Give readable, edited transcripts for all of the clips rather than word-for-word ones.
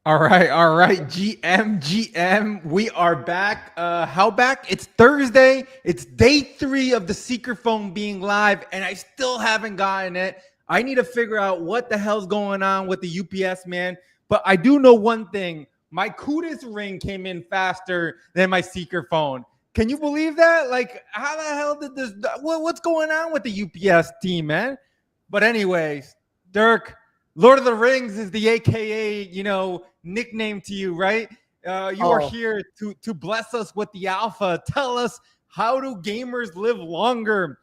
All right. GM, we are back. How back? It's Thursday. It's day 3 of the Seeker phone being live, and I still haven't gotten it. I need to figure out what the hell's going on with the UPS man. But I do know one thing. My CUDIS ring came in faster than my Seeker phone. Can you believe that? Like, how the hell did this? What's going on with the UPS team, man? But anyways, Dirk, Lord of the Rings is the AKA, nickname to you, right? You are Oh, here to bless us with the alpha. Tell us, how do gamers live longer?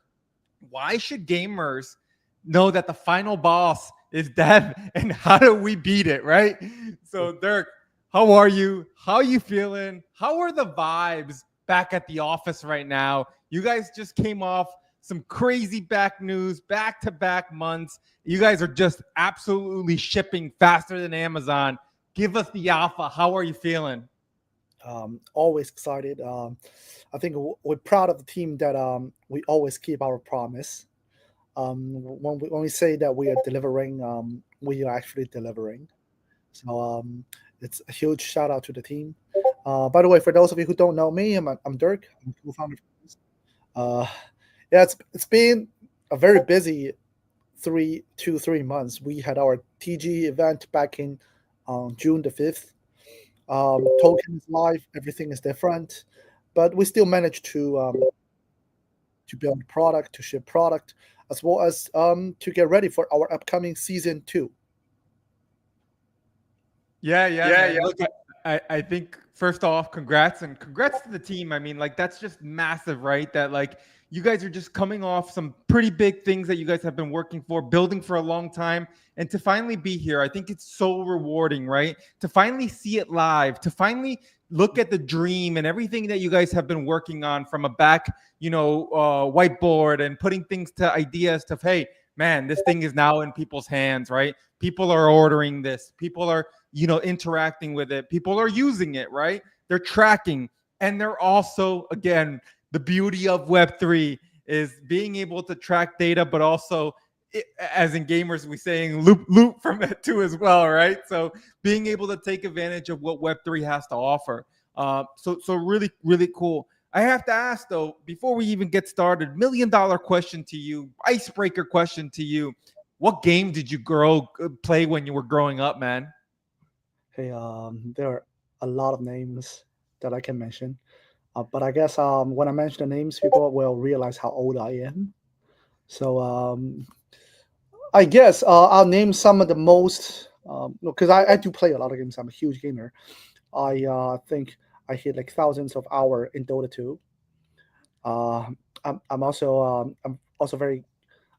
Why should gamers know that the final boss is death, and how do we beat it, right? So, Dirk, how are you? How are you feeling? How are the vibes back at the office right now? You guys just came off some crazy back news, back to back months. You guys are just absolutely shipping faster than Amazon. Give us the alpha. How are you feeling? always excited. I think we're proud of the team that we always keep our promise. When we say that we are delivering, we are actually delivering. So it's a huge shout out to the team. By the way, for those of you who don't know me, I'm Dirk. I'm co-founder. Of CUDIS. Uh, yeah, it's been a very busy 3 months. We had our TG event back in June the 5th. Token is live, everything is different, but we still managed to build product, to ship product, as well as to get ready for our upcoming season two. Yeah, Yeah, man. yeah. Look, I think first off, congrats and congrats to the team. I mean, like that's just massive, right? That like you guys are just coming off some pretty big things that you guys have been working for, building for a long time, and to finally be here, I think it's so rewarding, right? To finally see it live, to finally look at the dream and everything that you guys have been working on from a back, whiteboard and putting things to ideas to, hey, man, this thing is now in people's hands, right? People are ordering this. People are interacting with it. People are using it, right? They're tracking. And they're also, again, the beauty of Web3 is being able to track data, but also, as in gamers, we saying loop from it too as well, right? So being able to take advantage of what Web3 has to offer. So really, really cool. I have to ask though, before we even get started, $1 million question to you, icebreaker question to you. What game did you play when you were growing up, man? Hey, there are a lot of names that I can mention, but I guess when I mention the names, people will realize how old I am. So I guess I'll name some of the most because I do play a lot of games. I'm a huge gamer. I think I hit like thousands of hours in Dota 2. Uh, I'm also very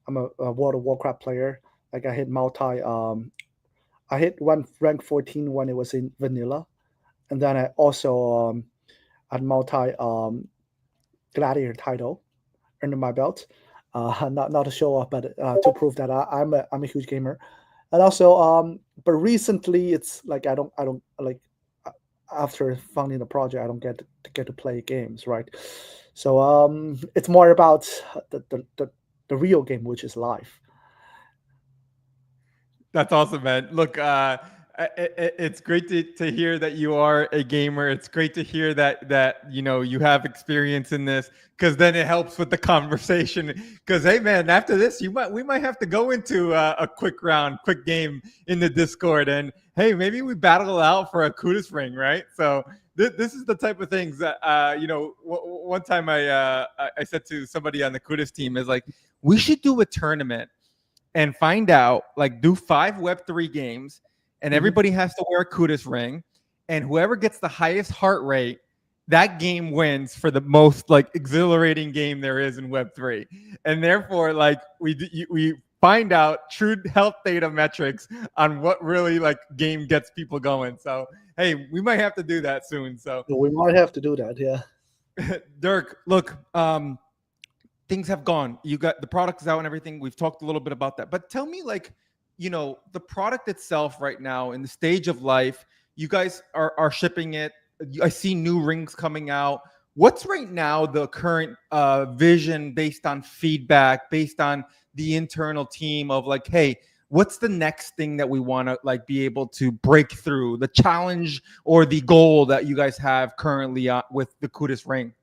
I'm a World of Warcraft player. Like I hit one rank 14 when it was in vanilla, and then I also had multi gladiator title under my belt. Not to show off, but to prove that I'm a huge gamer. And also, but recently it's like I don't like after funding the project, I don't get to play games, right? So it's more about the real game, which is life. That's awesome, man. Look, it's great to hear that you are a gamer. It's great to hear that you have experience in this, because then it helps with the conversation. Because hey, man, after this, we might have to go into a quick game in the Discord, and hey, maybe we battle out for a Kudus ring, right? So this is the type of things that one time I said to somebody on the Kudus team is like, we should do a tournament and find out, like, do 5 Web3 games, and Mhm. everybody has to wear a Kudus ring, and whoever gets the highest heart rate, that game wins for the most like exhilarating game there is in Web3. And therefore, like, we find out true health data metrics on what really like game gets people going. So hey, we might have to do that soon. So We might have to do that. Yeah. Dirk, look, things have gone. You got the product is out and everything. We've talked a little bit about that. But tell me, like, the product itself right now in the stage of life, you guys are shipping it. I see new rings coming out. What's right now the current vision based on feedback, based on the internal team of like, hey, what's the next thing that we want to like be able to break through, the challenge or the goal that you guys have currently with the CUDIS ring?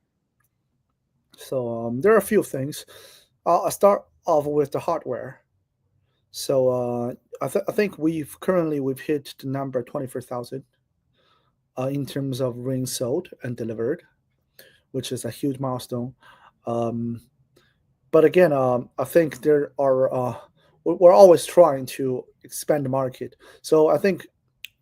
So there are a few things. I'll start off with the hardware. So I think we've hit the number 24,000 in terms of rings sold and delivered, which is a huge milestone. Um, but again, I think we're always trying to expand the market. So I think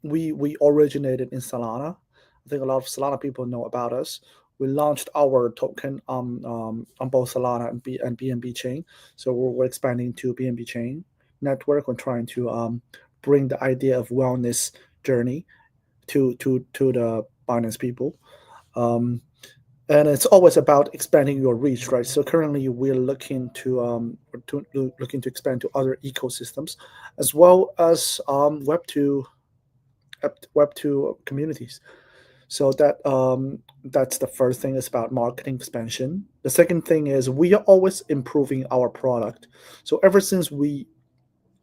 we originated in Solana. I think a lot of Solana people know about us. We launched our token on both Solana and BNB chain. So we're expanding to BNB chain network. We're trying to bring the idea of wellness journey to the Binance people. Um, and it's always about expanding your reach, right? So currently we're looking to expand to other ecosystems, as well as Web2 communities. So that's the first thing is about marketing expansion. The second thing is we are always improving our product. So ever since we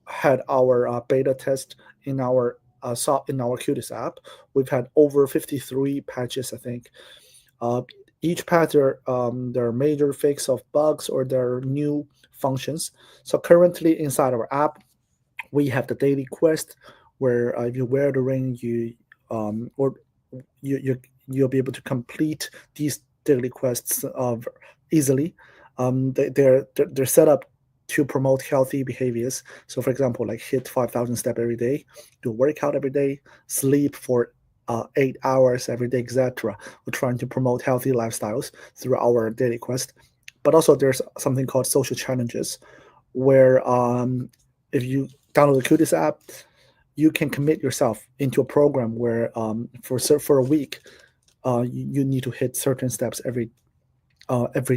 had our beta test in our CUDIS app, we've had over 53 patches, I think. Uh, each patch there are major fix of bugs or there are new functions. So currently inside our app, we have the daily quest where if you wear the ring, or you'll be able to complete these daily quests easily. They're set up to promote healthy behaviors. So, for example, like hit 5,000 steps every day, do a workout every day, sleep for 8 hours every day, etc. We're trying to promote healthy lifestyles through our daily quest. But also, there's something called social challenges, where if you download the CUDIS app, you can commit yourself into a program where for a week you need to hit certain steps every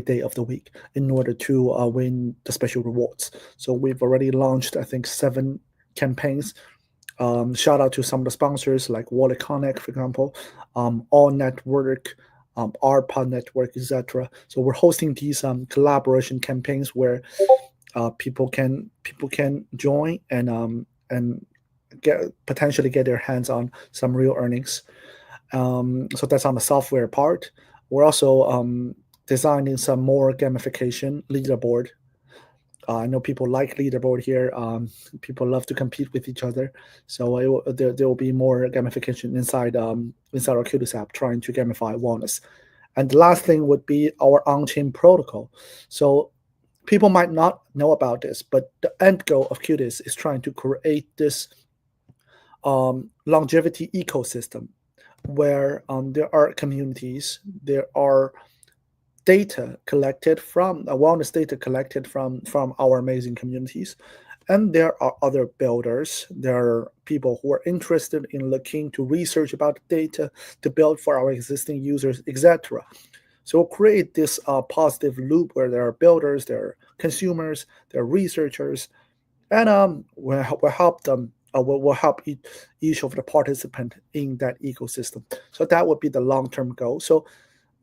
day of the week in order to win the special rewards. So we've already launched, I think, 7 campaigns. Shout out to some of the sponsors like Wallet Connect, for example, All Network, ARPA Network, etc. So we're hosting these collaboration campaigns where people can join and potentially get their hands on some real earnings. So that's on the software part. We're also designing some more gamification leaderboard. I know people like leaderboard here. People love to compete with each other, so there will be more gamification inside our CUDIS app, trying to gamify wellness. And the last thing would be our on-chain protocol. So people might not know about this, but the end goal of CUDIS is trying to create this longevity ecosystem where there are communities, there are data collected from wellness data collected from our amazing communities, and there are other builders. There are people who are interested in looking to research about data to build for our existing users, etc. So we'll create this positive loop where there are builders, there are consumers, there are researchers, and we'll help them. We'll help each of the participant in that ecosystem. So that would be the long-term goal. So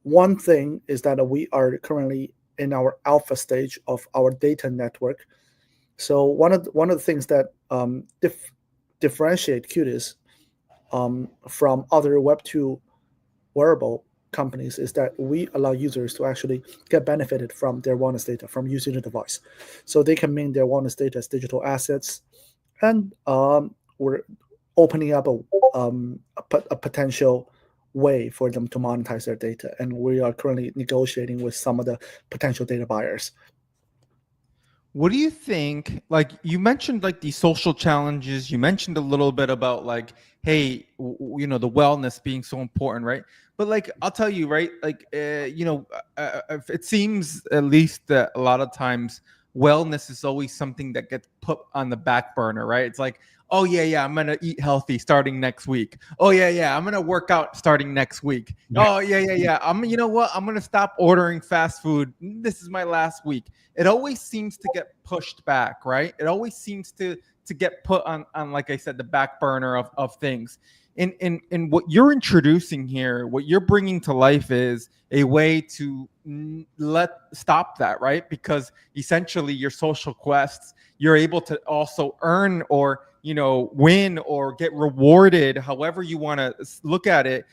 one thing is that we are currently in our alpha stage of our data network. So one of the things that differentiate CUDIS from other Web2 wearable companies is that we allow users to actually get benefited from their wellness data from using the device. So they can mint their wellness data as digital assets, and we're opening up a potential way for them to monetize their data. And we are currently negotiating with some of the potential data buyers. What do you think? Like you mentioned, like these social challenges. You mentioned a little bit about like, hey, the wellness being so important, right? But like, I'll tell you, right? Like, it seems at least that a lot of times wellness is always something that gets put on the back burner, right? It's like, oh yeah, yeah, I'm gonna eat healthy starting next week. Oh yeah, yeah, I'm gonna work out starting next week. Oh yeah, yeah, yeah. You know what? I'm gonna stop ordering fast food. This is my last week. It always seems to get pushed back, right? It always seems to get put on like I said, the back burner of things. In what you're introducing here, what you're bringing to life is a way to let stop that, right? Because essentially your social quests, you're able to also earn or win or get rewarded, however you want to look at it,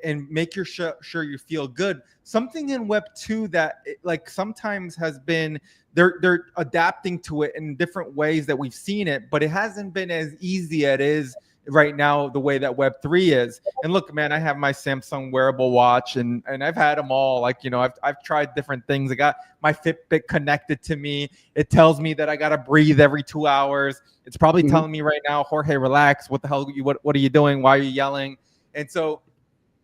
and make your sure you feel good. Something in Web 2 that like sometimes has been, they're adapting to it in different ways that we've seen it, but it hasn't been as easy as it is right now the way that Web 3 is. And look, man, I have my Samsung wearable watch, and I've had them all. Like, I've tried different things. I got my Fitbit connected to me. It tells me that I got to breathe every 2 hours. It's probably Mhm. telling me right now, Jorge, relax. What the hell? What are you doing? Why are you yelling? And so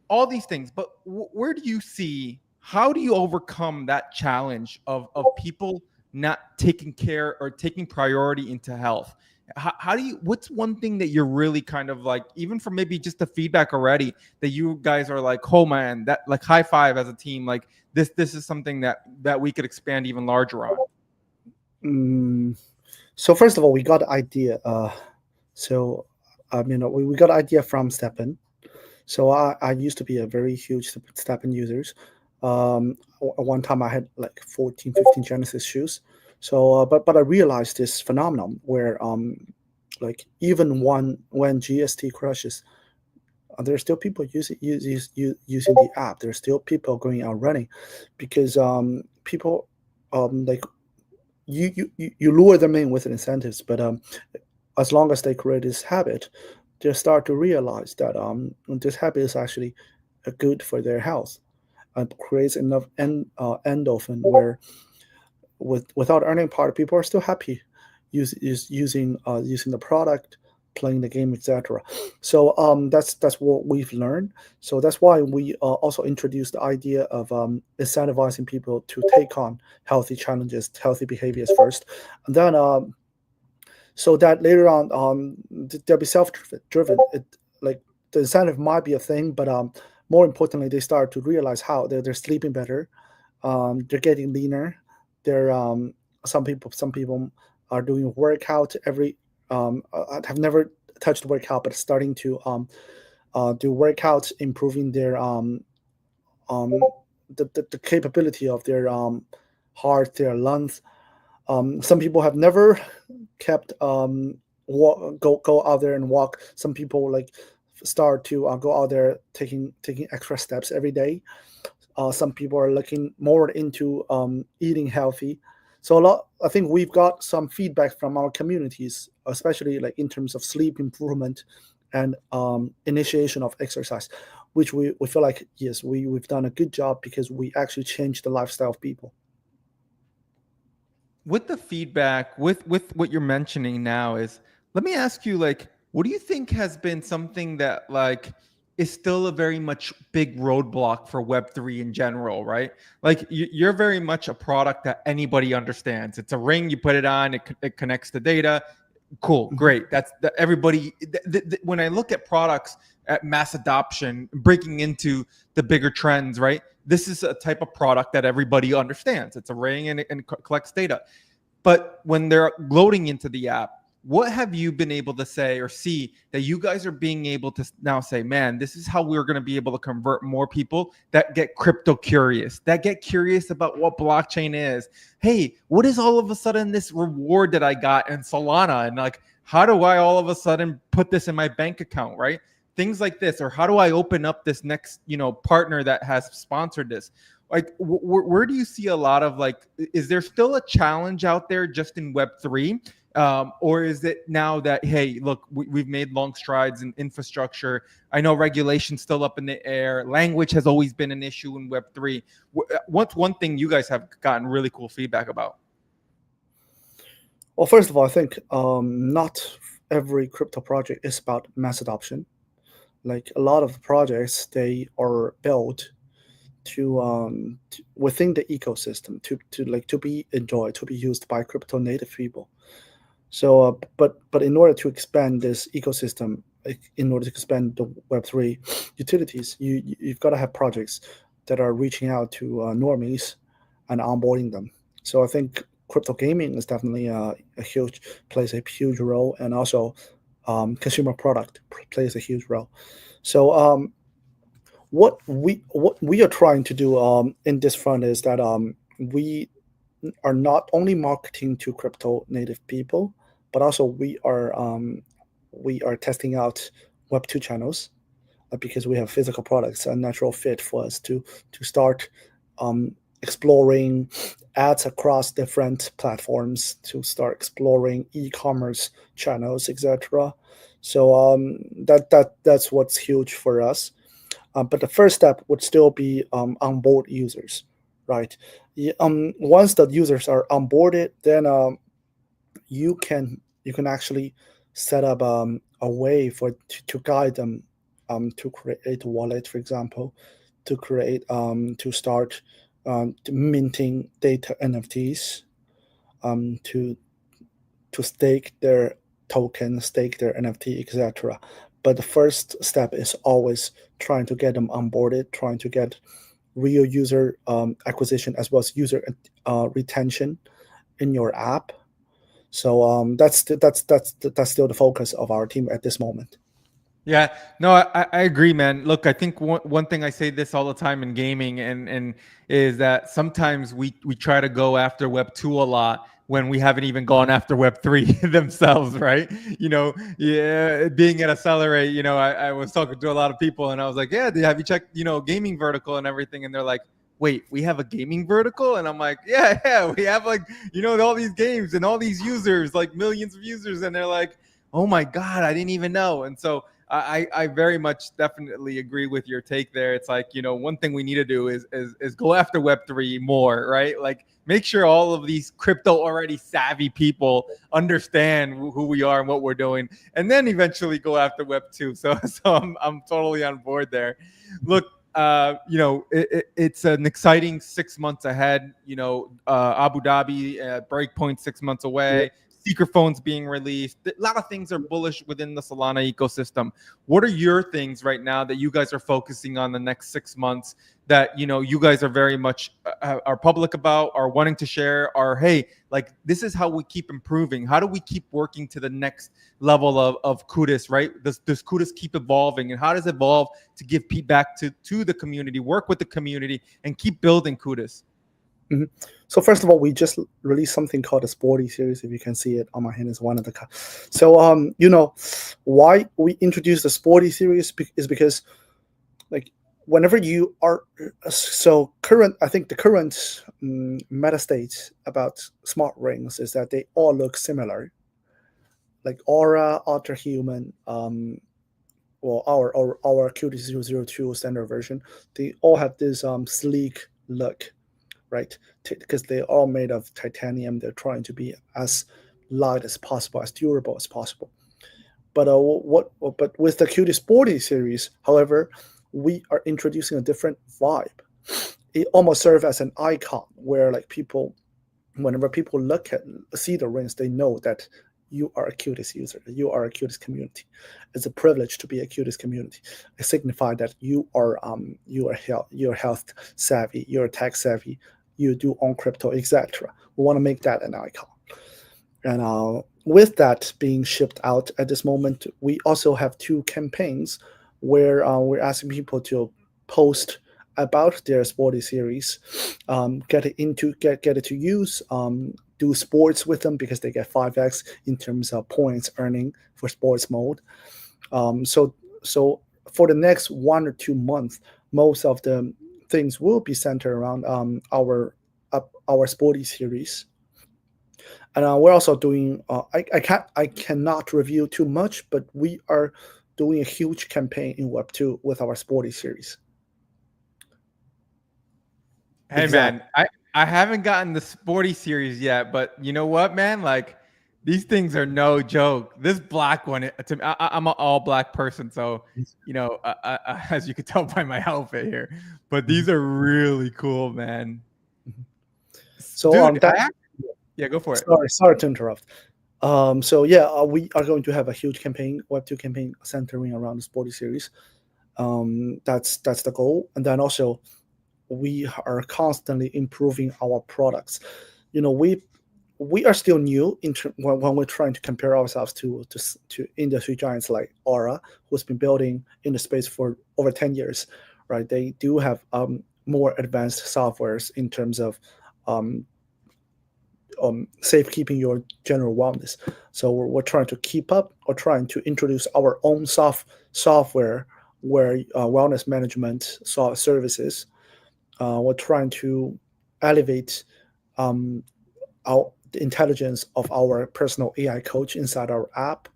all these things. But where do you see, how do you overcome that challenge of people not taking care or taking priority into health? How do you, what's one thing that you're really kind of like, even from maybe just the feedback already, that you guys are like, oh man, that like high five as a team, like this is something that we could expand even larger on? Mm, so first of all, we got the idea. So we got the idea from Stepan. So I used to be a very huge Stepan users. One time I had like 14, 15 Genesis shoes. So, but I realized this phenomenon where like even when GST crashes, there's still people using the app. There's still people going out running, because people like you lure them in with incentives, but as long as they create this habit, they start to realize that this habit is actually good for their health, and creates enough endorphin where without earning part, people are still happy using the product, playing the game, etc. So that's what we've learned. So that's why we also introduced the idea of incentivizing people to take on healthy challenges, healthy behaviors first, and then so that later on they'll be self-driven. It, like, the incentive might be a thing, but more importantly, they start to realize how they're sleeping better, they're getting leaner, they're some people are doing workout every have never touched workout, but starting to do workouts, improving their um the capability of their heart, their lungs. Some people have never kept go out there and walk. Some people like start to go out there taking extra steps every day. Some people are looking more into eating healthy. So I think we've got some feedback from our communities, especially like in terms of sleep improvement and initiation of exercise, which we feel like, yes, we've done a good job because we actually changed the lifestyle of people. With the feedback, with what you're mentioning now, is, let me ask you, like, what do you think has been something that like is still a very much big roadblock for Web3 in general, right? Like, you're very much a product that anybody understands. It's a ring, you put it on, it connects the data. Cool, Mhm. great. That's the, everybody. When I look at products at mass adoption, breaking into the bigger trends, right? This is a type of product that everybody understands. It's a ring, and collects data. But when they're loading into the app, what have you been able to say or see that you guys are being able to now say, man, this is how we're going to be able to convert more people that get crypto curious, that get curious about what blockchain is? Hey, what is all of a sudden this reward that I got in Solana? And like, how do I all of a sudden put this in my bank account, right? Things like this. Or how do I open up this next, partner that has sponsored this? Like, where do you see a lot of, like, is there still a challenge out there just in Web3? Or is it now that, hey, look, we've made long strides in infrastructure? I know regulation's still up in the air. Language has always been an issue in Web3. What's one thing you guys have gotten really cool feedback about? Well, first of all, I think not every crypto project is about mass adoption. Like a lot of projects, they are built within the ecosystem to be enjoyed, to be used by crypto native people. So, but in order to expand this ecosystem, like, in order to expand the Web3 utilities, you've got to have projects that are reaching out to normies and onboarding them. So I think crypto gaming is definitely a huge plays a huge role, and also consumer product plays a huge role. So what we are trying to do in this front is that we are not only marketing to crypto native people, but also we are testing out Web2 channels, because we have physical products, a natural fit for us to start um, exploring ads across different platforms, to start exploring e-commerce channels, etc. So that's what's huge for us. But the first step would still be onboard users, right? Once the users are onboarded, then you can actually set up a way to guide them to create a wallet, for example, to start to minting data NFTs, to stake their token, stake their NFT, etc. But the first step is always trying to get them onboarded, trying to get real user acquisition as well as user retention in your app. So that's still the focus of our team at this moment. Yeah, no, I agree, man. Look, I think one thing I say this all the time in gaming and is that sometimes we try to go after Web 2 a lot when we haven't even gone after Web 3 themselves, right? Yeah, being at Accelerate, I was talking to a lot of people and I was like, yeah, have you checked, gaming vertical and everything? And they're like, wait, we have a gaming vertical? And I'm like, yeah, we have like, all these games and all these users, like millions of users. And they're like, oh my God, I didn't even know. And so I very much definitely agree with your take there. It's like, one thing we need to do is go after Web3 more, right? Like make sure all of these crypto already savvy people understand who we are and what we're doing, and then eventually go after Web2. So I'm totally on board there. Look, it's an exciting 6 months ahead. Abu Dhabi, Breakpoint 6 months Yeah. away. Secret phones being released. A lot of things are bullish within the Solana ecosystem. What are your things right now that you guys are focusing on the next 6 months that you guys are very much are public about, are wanting to share, are hey, like this is how we keep improving. How do we keep working to the next level of CUDIS, right? Does CUDIS keep evolving, and how does it evolve to give back to the community, work with the community, and keep building CUDIS? Mhm. So first of all, we just released something called the Sporty series. If you can see it on my hand, is one of the. So why we introduced the Sporty series is because, like, whenever you are so current, I think the current meta state about smart rings is that they all look similar, like Aura, Ultra Human, well, our QT002 standard version. They all have this sleek look, right? Because they're all made of titanium. They're trying to be as light as possible, as durable as possible. But But with the QT Sporty series, however, we are introducing a different vibe. It almost serves as an icon where, like, whenever people see the rings, they know that you are a QTIS user, you are a QTIS community. It's a privilege to be a QTIS community. It signifies that you're health savvy, you're tech savvy, you do own crypto, etc. We want to make that an icon. And with that being shipped out at this moment, we also have two campaigns where we're asking people to post about their sporty series, get it to use, do sports with them because they get 5x in terms of points earning for sports mode. So for the next 1 or 2 months, most of the things will be centered around our sporty series. And we're also doing. I cannot review too much, but we are doing a huge campaign in Web2 with our sporty series. Hey Exactly. man, I haven't gotten the Sporty series yet, but you know what, man? Like these things are no joke. This black one, to me, I'm an all black person, so as you can tell by my outfit here, but Mhm. these are really cool, man. Mhm. So Dude, that yeah, go for it. sorry to interrupt. So yeah, we are going to have a huge campaign, Web2 campaign centering around the sporty series. That's the goal, and then also we are constantly improving our products. We are still new when we're trying to compare ourselves to industry giants like Aura, who's been building in the space for over 10 years, right? They do have more advanced softwares in terms of um, safekeeping your general wellness. So we're trying to keep up or trying to introduce our own software where wellness management services. We're trying to elevate um, the intelligence of our personal AI coach inside our app.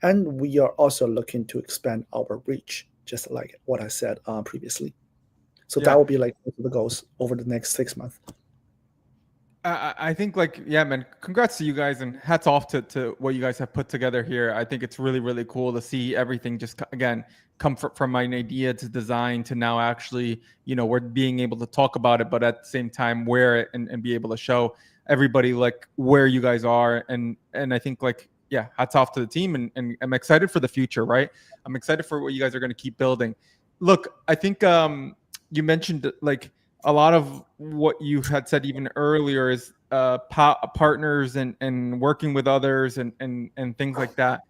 And we are also looking to expand our reach, just like what I said previously. So that Yeah. will be like the goals over the next 6 months. I think like yeah, man. Congrats to you guys and hats off to what you guys have put together here. I think it's really really cool to see everything just again come from an idea to design to now actually we're being able to talk about it, but at the same time wear it and be able to show everybody like where you guys are and I think like yeah, hats off to the team and I'm excited for the future. Right, I'm excited for what you guys are going to keep building. Look, I think you mentioned like a lot of what you had said even earlier is partners and working with others and things like that.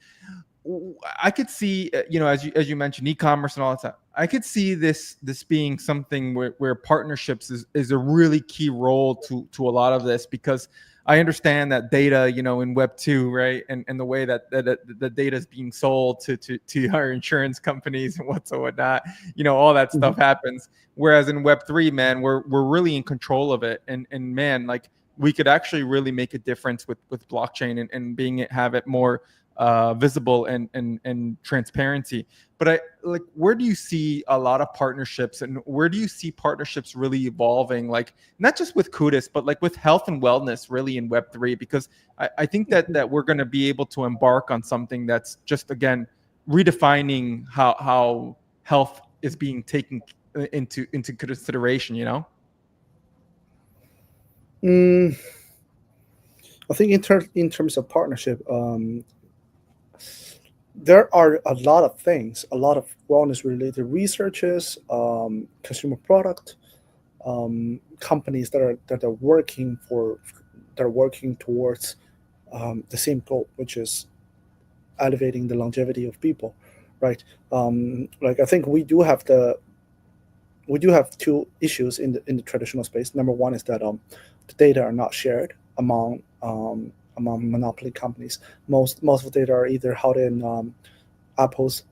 I could see, as you mentioned, e-commerce and all that stuff. I could see this being something where partnerships is a really key role to a lot of this because I understand that data, in Web 2, right, and the way that the data is being sold to our insurance companies and whatnot, all that Mhm. stuff happens. Whereas in Web 3, man, we're really in control of it, and man, like we could actually really make a difference with blockchain and being have it more visible and transparency. But I like where do you see a lot of partnerships and where do you see partnerships really evolving? Like not just with CUDIS, but like with health and wellness really in Web3, because I think that we're going to be able to embark on something that's just again redefining how health is being taken into consideration. Mm, I think in terms of partnership, there are a lot of things, a lot of wellness related researches, consumer product companies that are working towards the same goal, which is elevating the longevity of people, right? Like I think we do have two issues in the traditional space. Number one is that the data are not shared among monopoly companies. Most of the data are either held in Apple's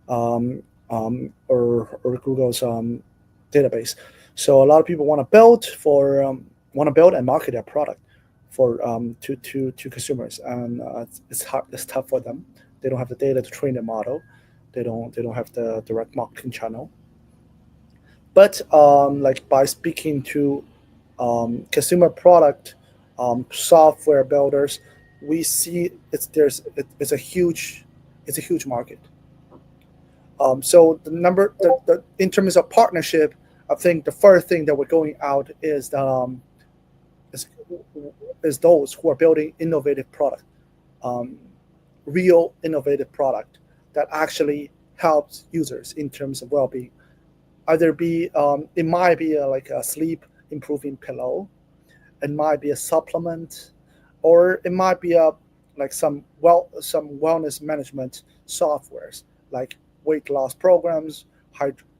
or Google's database. So a lot of people want to build and market their product for to consumers, and it's hard, it's tough for them. They don't have the data to train their model. They don't have the direct marketing channel. But like by speaking to consumer product software builders, we see it's a huge market. So in terms of partnership, I think the first thing that we're going out is, is those who are building innovative product, um, real innovative product that actually helps users in terms of well-being. Either be it might be like a sleep improving pillow, it might be a supplement, or it might be a like some wellness management softwares like weight loss programs,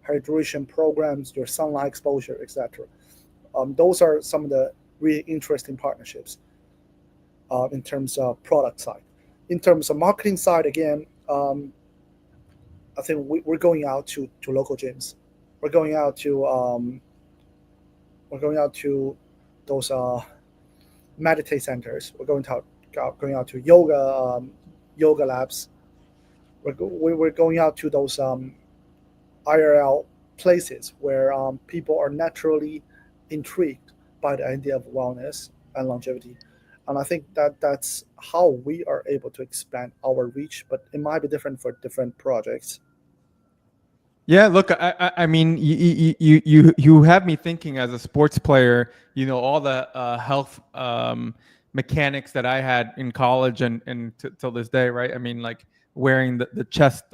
hydration programs, your sunlight exposure, etc. Those are some of the really interesting partnerships in terms of product side. In terms of marketing side, again, I think we're going out to local gyms. We're going out to we're going out to those meditate centers. Going out to yoga labs. We're going out to those IRL places where people are naturally intrigued by the idea of wellness and longevity. And I think that's how we are able to expand our reach, but it might be different for different projects. Yeah, look, I mean, you have me thinking as a sports player. All the health mechanics that I had in college and till this day, right? I mean, like wearing the chest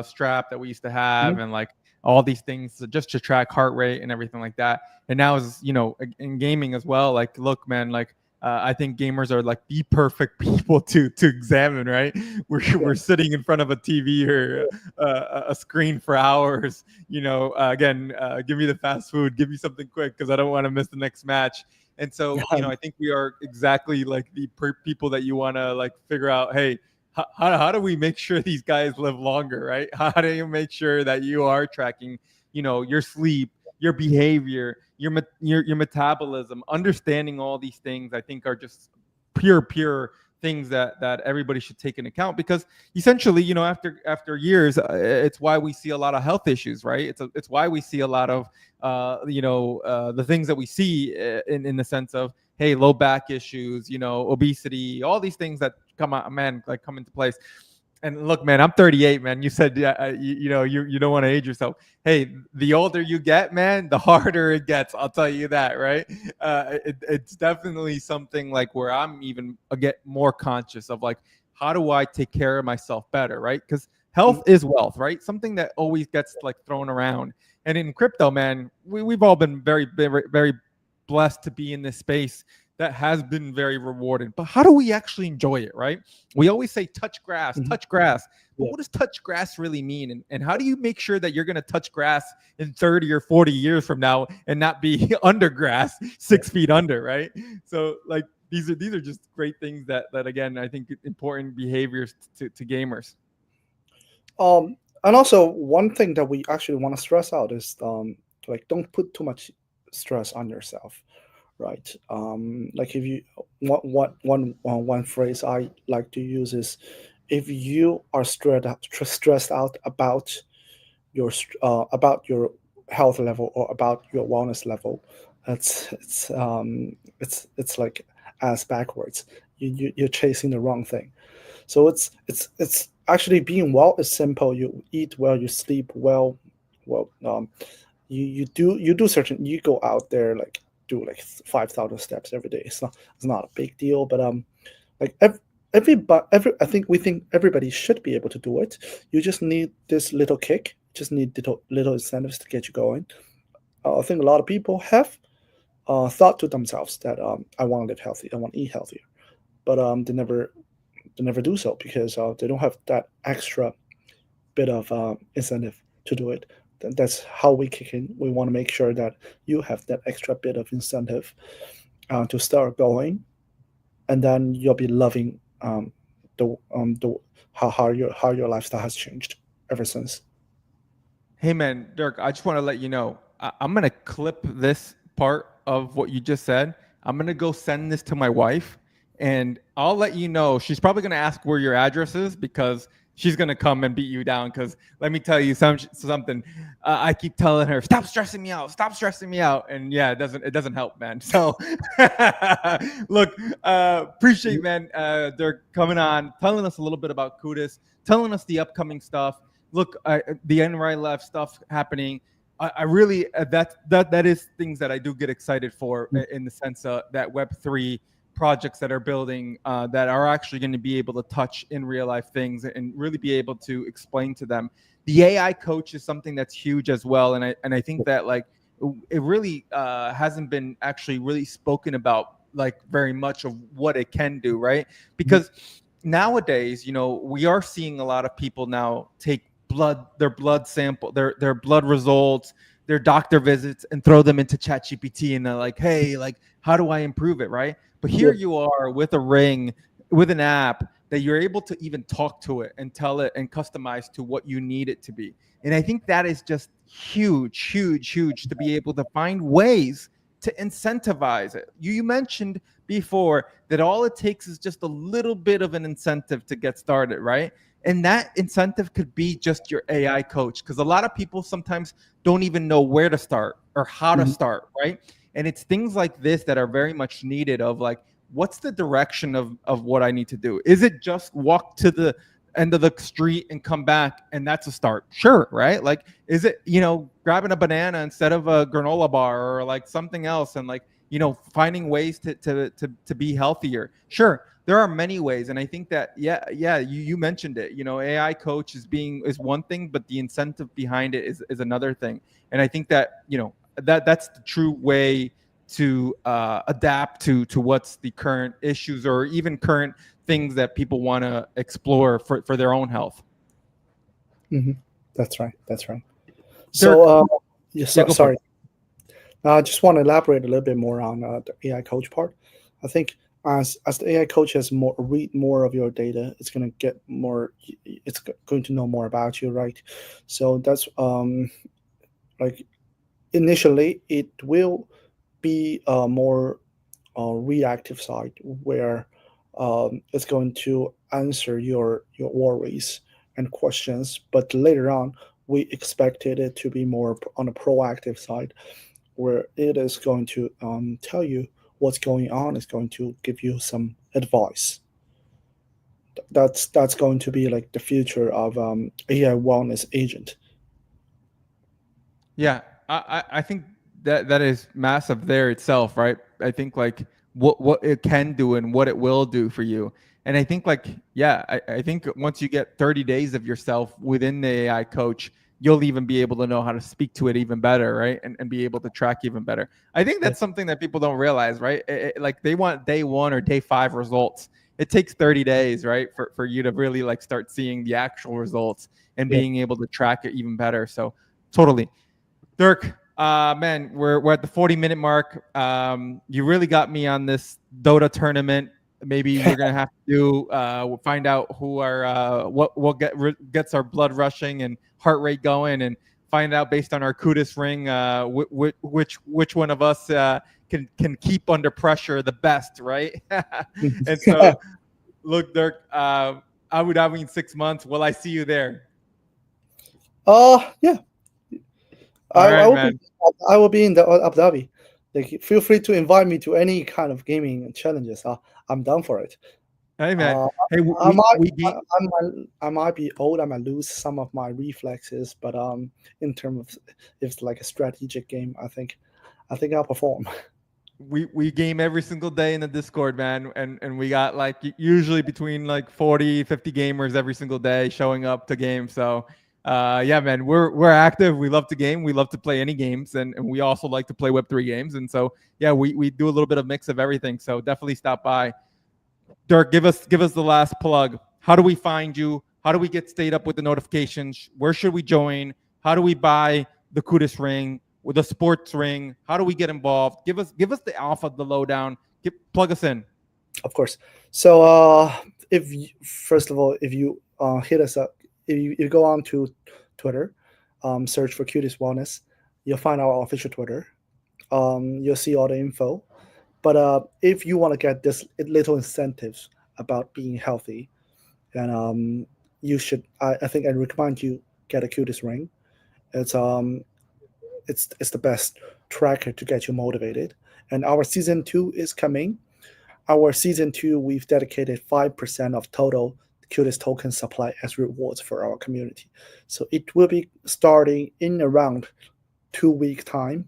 strap that we used to have, Mhm. and like all these things just to track heart rate and everything like that. And now is in gaming as well. Like, look, man, like I think gamers are like the perfect people to examine, right? Yeah. We're sitting in front of a TV or a screen for hours. Again, give me the fast food, give me something quick because I don't want to miss the next match. And so, I think we are exactly like the people that you want to like figure out. Hey, how do we make sure these guys live longer, right? How do you make sure that you are tracking, your sleep, your behavior, your metabolism, understanding all these things? I think are just pure things that everybody should take into account, because essentially, after years, it's why we see a lot of health issues, right? It's why we see a lot of the things that we see in the sense of, hey, low back issues, obesity, all these things that come into place. And look, man, I'm 38, man. You said, you don't want to age yourself. Hey, the older you get, man, the harder it gets. I'll tell you that, right? It's definitely something like where I'm even get more conscious of, like, how do I take care of myself better, right? Because health is wealth, right? Something that always gets like thrown around. And in crypto, man, we've all been very blessed to be in this space that has been very rewarded. But how do we actually enjoy it, right? We always say Mhm. touch grass. But Yeah. what does touch grass really mean? And how do you make sure that you're going to touch grass in 30 or 40 years from now and not be under grass, Yeah. 6 feet under, right? So like these are just great things that again, I think important behaviors to gamers. And also one thing that we actually want to stress out is like don't put too much stress on yourself, right? Like if you one phrase I like to use is, if you are stressed out about your health level or about your wellness level, it's like ass backwards. You're chasing the wrong thing. So it's actually being well is simple. You eat well, you sleep well. Well, you do certain. You go out there, like do like 5,000 steps every day. It's not a big deal, but like I think we think everybody should be able to do it. You just need this little kick. Just need little incentives to get you going. I think a lot of people have thought to themselves that I want to live healthy, I want to eat healthier, but they never do so because they don't have that extra bit of incentive to do it. That's how we kick in. We want to make sure that you have that extra bit of incentive to start going, and then you'll be loving the how your lifestyle has changed ever since. Hey man, Dirk, I just want to let you know, I'm gonna clip this part of what you just said. I'm gonna go send this to my wife, and I'll let you know. She's probably gonna ask where your address is because she's gonna come and beat you down. Because let me tell you something. I keep telling her, stop stressing me out, stop stressing me out, and yeah, it doesn't help, man. So look, appreciate, man, Dirk coming on, telling us a little bit about CUDIS, telling us the upcoming stuff. Look, the end right left stuff happening. I really that is things that I do get excited for, in the sense that Web3 projects that are building, that are actually going to be able to touch in real life things and really be able to explain to them. The AI coach is something that's huge as well, and I think that like it really hasn't been actually really spoken about like very much of what it can do, right? Because nowadays, we are seeing a lot of people now take their blood sample, their blood results, their doctor visits, and throw them into ChatGPT, and they're like, hey, like, how do I improve it, right? But here Yeah. you are with a ring, with an app that you're able to even talk to it and tell it and customize to what you need it to be. And I think that is just huge to be able to find ways to incentivize it. You mentioned before that all it takes is just a little bit of an incentive to get started, right? And that incentive could be just your AI coach, because a lot of people sometimes don't even know where to start or how to Mhm. start, right? And it's things like this that are very much needed, of like, what's the direction of what I need to do? Is it just walk to the end of the street and come back and that's a start? Sure, right? Like, is it, grabbing a banana instead of a granola bar or like something else, and like, finding ways to be healthier? Sure, there are many ways, and I think that, yeah, you mentioned it. AI coach is one thing, but the incentive behind it is another thing. And I think that, that's the true way to adapt to what's the current issues or even current things that people want to explore for their own health. Hmm. That's right. That's right. Dirk, So, yeah, yeah, so, go for it. sorry. I just want to elaborate a little bit more on the AI coach part. I think as the AI coach has more read more of your data, it's going to get more. It's going to know more about you, right? So that's like initially it will be a more reactive side where it's going to answer your worries and questions, but later on we expected it to be more on a proactive side where it is going to tell you what's going on. It's going to give you some advice. That's going to be like the future of AI wellness agent. Yeah, I think that is massive there itself, right? I think like what it can do and what it will do for you. And I think like, yeah, I think once you get 30 days of yourself within the AI coach, you'll even be able to know how to speak to it even better, right? And be able to track even better. I think Yeah, that's something that people don't realize, right? Like they want day 1 or day 5 results. It takes 30 days, right? For you to really like start seeing the actual results and yeah. being able to track it even better. So totally. Dirk, man, we're at the 40-minute mark. You really got me on this Dota tournament. Maybe we're gonna have to do we'll find out who our what gets our blood rushing and heart rate going, and find out based on our CUDIS ring which one of us can keep under pressure the best, right? And so, look, Dirk, Abu Dhabi in 6 months. Will I see you there? Yeah. All I right, will be. man. I will be in the Abu Dhabi. Like, feel free to invite me to any kind of gaming challenges. I'm down for it. Hey, man. Uh, Hey, I might, we game. I might be old. I might lose some of my reflexes, but in terms of if it's like a strategic game, I think I'll perform. We game every single day in the Discord, man, and we got like usually between like 40-50 gamers every single day showing up to game. So yeah, man, we're active. We love to game. We love to play any games, and we also like to play Web3 games. And so yeah, we do a little bit of mix of everything. So definitely stop by. Dirk, give us the last plug. How do we find you? How do we get stayed up with the notifications? Where should we join? How do we buy the Kudis ring with the sports ring? How do we get involved? Give us the alpha, the lowdown. Plug us in. Of course. So if you, first of all, if you hit us up, if you go on to Twitter, search for Cutest Wellness, you'll find our official Twitter. You'll see all the info. But if you want to get this little incentives about being healthy, then you should. I think I recommend you get a Cutest ring. It's it's the best tracker to get you motivated. And our season 2 is coming. Our season 2, we've dedicated 5% of total Cutest token supply as rewards for our community. So it will be starting in around 2 week time.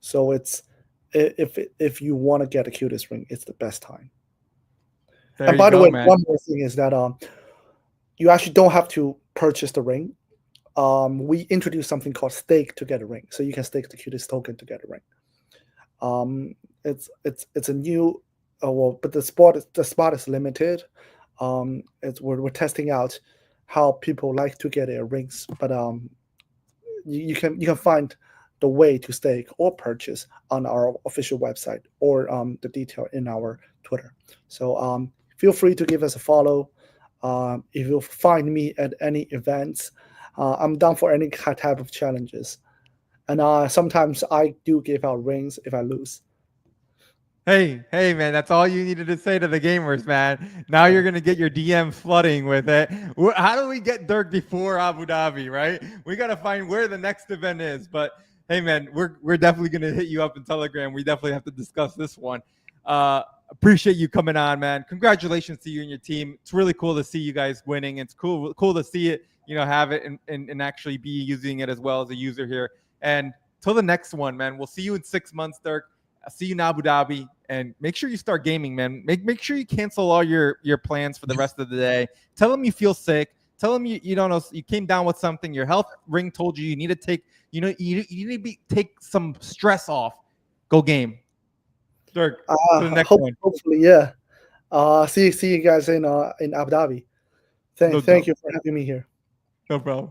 So it's if you want to get a Cutest ring, it's the best time. There And you by the go, way, man. one more thing is that you actually don't have to purchase the ring. We introduced something called stake to get a ring, so you can stake the Cutest token to get a ring. It's a new, well, but the spot is limited. We're testing out how people like to get their rings, but you can find the way to stake or purchase on our official website or the detail in our Twitter. So feel free to give us a follow. If you find me at any events, I'm down for any type of challenges. And sometimes I do give out rings if I lose. Hey, man, that's all you needed to say to the gamers, man. Now you're gonna get your DM flooding with it. How do we get Dirk before Abu Dhabi, right? We gotta find where the next event is. But hey, man, we're definitely gonna hit you up in Telegram. We definitely have to discuss this one. Appreciate you coming on, man. Congratulations to you and your team. It's really cool to see you guys winning. It's cool to see it, have it and actually be using it as well as a user here. And till the next one, man. We'll see you in 6 months, Dirk. I'll see you in Abu Dhabi, and make sure you start gaming, man. Make sure you cancel all your plans for the rest of the day. Tell them you feel sick. Tell them you don't know you came down with something. Your health ring told you need to take take some stress off. Go game. Sure. To the next Hope one. hopefully, yeah. See you guys in Abu Dhabi. No Thank doubt. you for having me here. No problem.